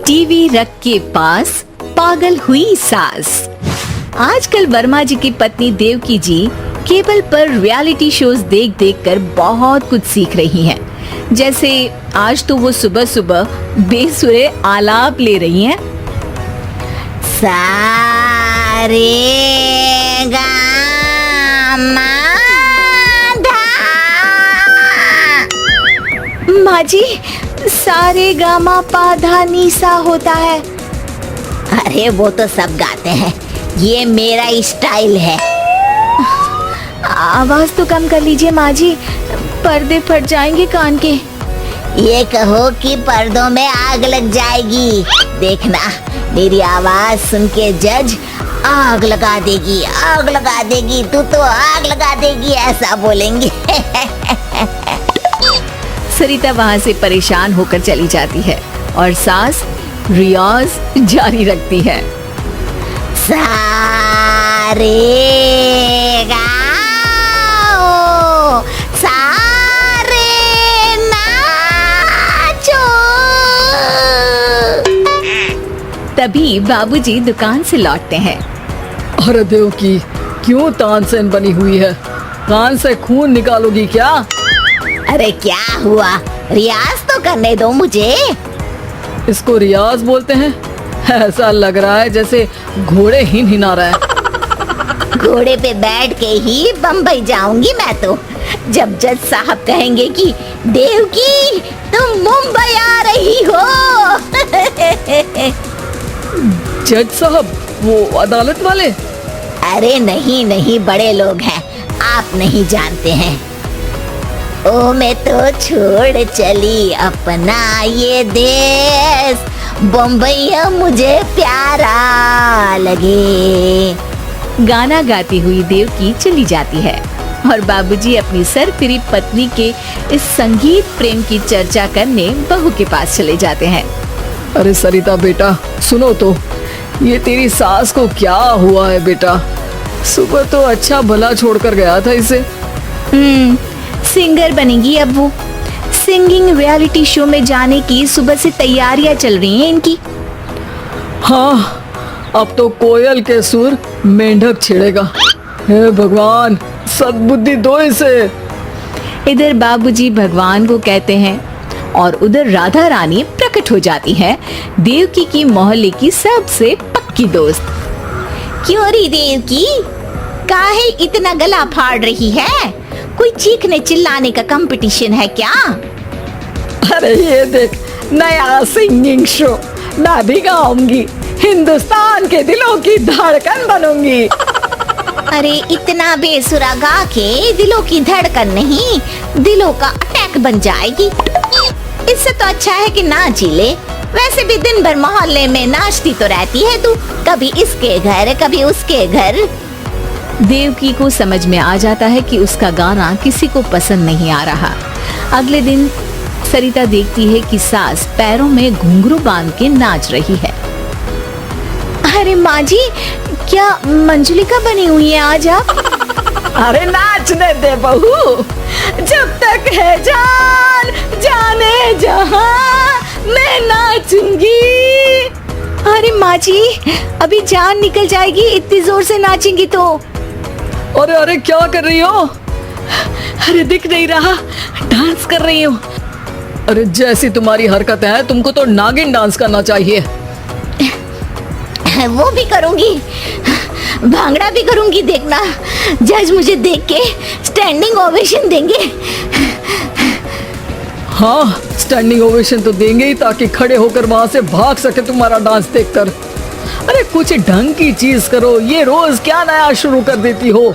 TV रख के पास पागल हुई सास। आजकल वर्मा जी की पत्नी देवकी जी केबल पर रियलिटी शोज देख देख कर बहुत कुछ सीख रही हैं। जैसे आज तो वो सुबह सुबह बेसुरे आलाप ले रही हैं। सारे गामा माँ जी, सारे गामा पाधा नीसा होता है। अरे वो तो सब गाते हैं, ये मेरा स्टाइल है। आवाज तो कम कर लीजिए माँ जी, पर्दे फट जाएंगे कान के। ये कहो कि पर्दों में आग लग जाएगी। देखना, मेरी आवाज सुन के जज आग लगा देगी, आग लगा देगी, तू तो आग लगा देगी, ऐसा बोलेंगे। सरिता वहाँ से परेशान होकर चली जाती है और सास रियाज जारी रखती है। सारे गाओ, सारे नाचो। तभी बाबूजी दुकान से लौटते हैं। अरे देवकी, क्यों तानसेन बनी हुई है? कान से खून निकालोगी क्या? अरे क्या हुआ, रियाज तो करने दो मुझे। इसको रियाज बोलते हैं? ऐसा लग रहा है जैसे घोड़े हिना रहा है। घोड़े पे बैठ के ही बम्बई जाऊंगी मैं तो, जब जज साहब कहेंगे कि देवकी तुम मुंबई आ रही हो। जज साहब, वो अदालत वाले? अरे नहीं नहीं, बड़े लोग हैं, आप नहीं जानते हैं। ओ मैं तो छोड़ चली अपना ये देश, बम्बई मुझे प्यारा लगे। गाना गाती हुई देवकी चली जाती है और बाबूजी अपनी सरफिरी पत्नी के इस संगीत प्रेम की चर्चा करने बहू के पास चले जाते हैं। अरे सरिता बेटा, सुनो तो, ये तेरी सास को क्या हुआ है बेटा? सुबह तो अच्छा भला छोड़कर गया था इसे। सिंगर बनेगी अब वो। सिंगिंग रियलिटी शो में जाने की सुबह से तैयारियां चल रही हैं इनकी। हाँ, अब तो कोयल के सुर मेंढक छेड़ेगा। हे भगवान, सद्बुद्धि दो इसे। इधर बाबूजी भगवान को कहते हैं और उधर राधा रानी प्रकट हो जाती है, देवकी की मोहल्ले की सबसे पक्की दोस्त। क्यों री देवकी, काहे इतना गला फाड़ रही है? कोई चीखने चिल्लाने का कंपटीशन है क्या? अरे ये देख, नया सिंगिंग शो, मैं भी गाऊंगी, हिंदुस्तान के दिलों की धड़कन बनूंगी। अरे इतना बेसुरा गा के दिलों की धड़कन नहीं, दिलों का अटैक बन जाएगी। इससे तो अच्छा है कि नाच ही ले। वैसे भी दिन भर मोहल्ले में नाचती तो रहती है तू, कभी इसके घर कभी उसके घर। देवकी को समझ में आ जाता है कि उसका गाना किसी को पसंद नहीं आ रहा। अगले दिन सरिता देखती है कि सास पैरों में घुंघरू बांध के नाच रही है। अरे माँ जी, क्या मंजुलिका बनी हुई है आज आप? अरे नाचने दे बहू, जब तक है जान जाने जहां मैं नाचूंगी। अरे माँ जी, अभी जान निकल जाएगी, इतनी जोर से नाचेंगी तो। अरे अरे, क्या कर रही हो? अरे दिख नहीं रहा, डांस कर रही हूँ। अरे जैसी तुम्हारी हरकत है, तुमको तो नागिन डांस करना चाहिए। वो भी करूंगी, भांगड़ा भी करूंगी, देखना जज मुझे देख के स्टैंडिंग ओवेशन देंगे। हाँ, स्टैंडिंग ओवेशन तो देंगे ही, ताकि खड़े होकर वहां से भाग सके तुम्हारा डांस देखकर। अरे कुछ ढंग की चीज करो, ये रोज क्या नया शुरू कर देती हो?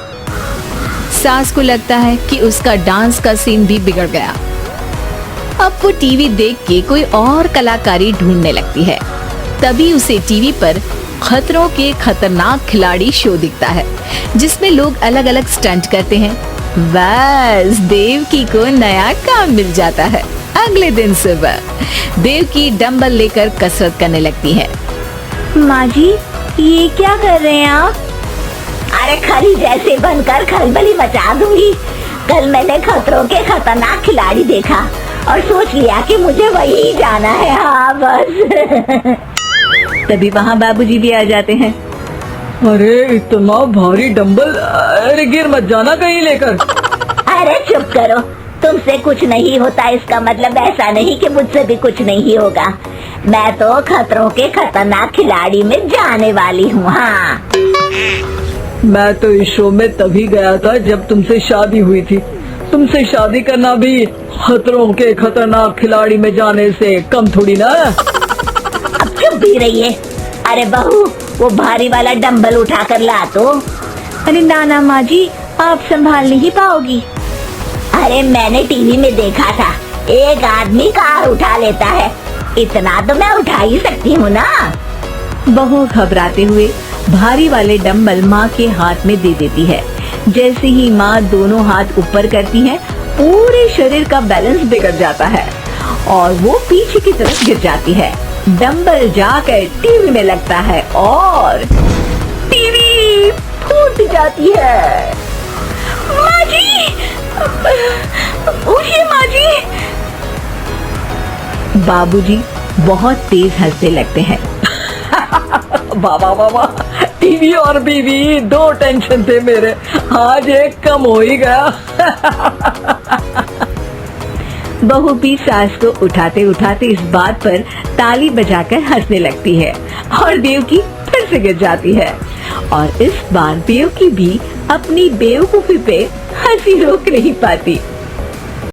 सास को लगता है कि उसका डांस का सीन भी बिगड़ गया। अब वो टीवी देख के कोई और कलाकारी ढूंढने लगती है। तभी उसे टीवी पर खतरों के खतरनाक खिलाड़ी शो दिखता है, जिसमें लोग अलग अलग स्टंट करते हैं। बस देवकी को नया काम मिल जाता है। अगले दिन सुबह देवकी डंबल लेकर कसरत करने लगती है। माँ जी, ये क्या कर रहे हैं आप? अरे खरी जैसे बनकर खलबली मचा दूंगी। कल मैंने खतरों के खतरनाक खिलाड़ी देखा, और सोच लिया कि मुझे वही जाना है। हाँ बस। तभी वहाँ बाबूजी भी आ जाते हैं। अरे इतना भारी डंबल, अरे गिर मत जाना कहीं लेकर। अरे चुप करो, तुमसे कुछ नहीं होता इसका मतलब ऐसा नहीं कि मुझसे भी कुछ नहीं होगा। मैं तो खतरों के खतरनाक खिलाड़ी में जाने वाली हूँ। हाँ मैं तो इस शो में तभी गया था जब तुमसे शादी हुई थी। तुमसे शादी करना भी खतरों के खतरनाक खिलाड़ी में जाने से कम थोड़ी ना। अब चुप भी रहिए। अरे बहू, वो भारी वाला डंबल उठा कर ला तो। अरे नाना माँ जी, आप संभाल नहीं पाओगी। अरे मैंने टीवी में देखा था, एक आदमी कार उठा लेता है, इतना तो मैं उठा ही सकती हूँ ना। बहू घबराते हुए भारी वाले डंबल माँ के हाथ में दे देती है। जैसे ही माँ दोनों हाथ ऊपर करती है, पूरे शरीर का बैलेंस बिगड़ जाता है और वो पीछे की तरफ गिर जाती है। डंबल जाकर टीवी में लगता है और टीवी फूट जाती है। माँ जी, उठिए माँ जी। बाबूजी बहुत तेज हंसने लगते हैं। बाबा बाबा, टीवी और बीवी दो टेंशन थे मेरे, आज एक कम हो ही गया। बहू भी सास को उठाते उठाते इस बात पर ताली बजाकर हंसने लगती है और देवकी फिर से गिर जाती है। और इस बार देवकी भी अपनी बेवकूफी पे हंसी रोक नहीं पाती।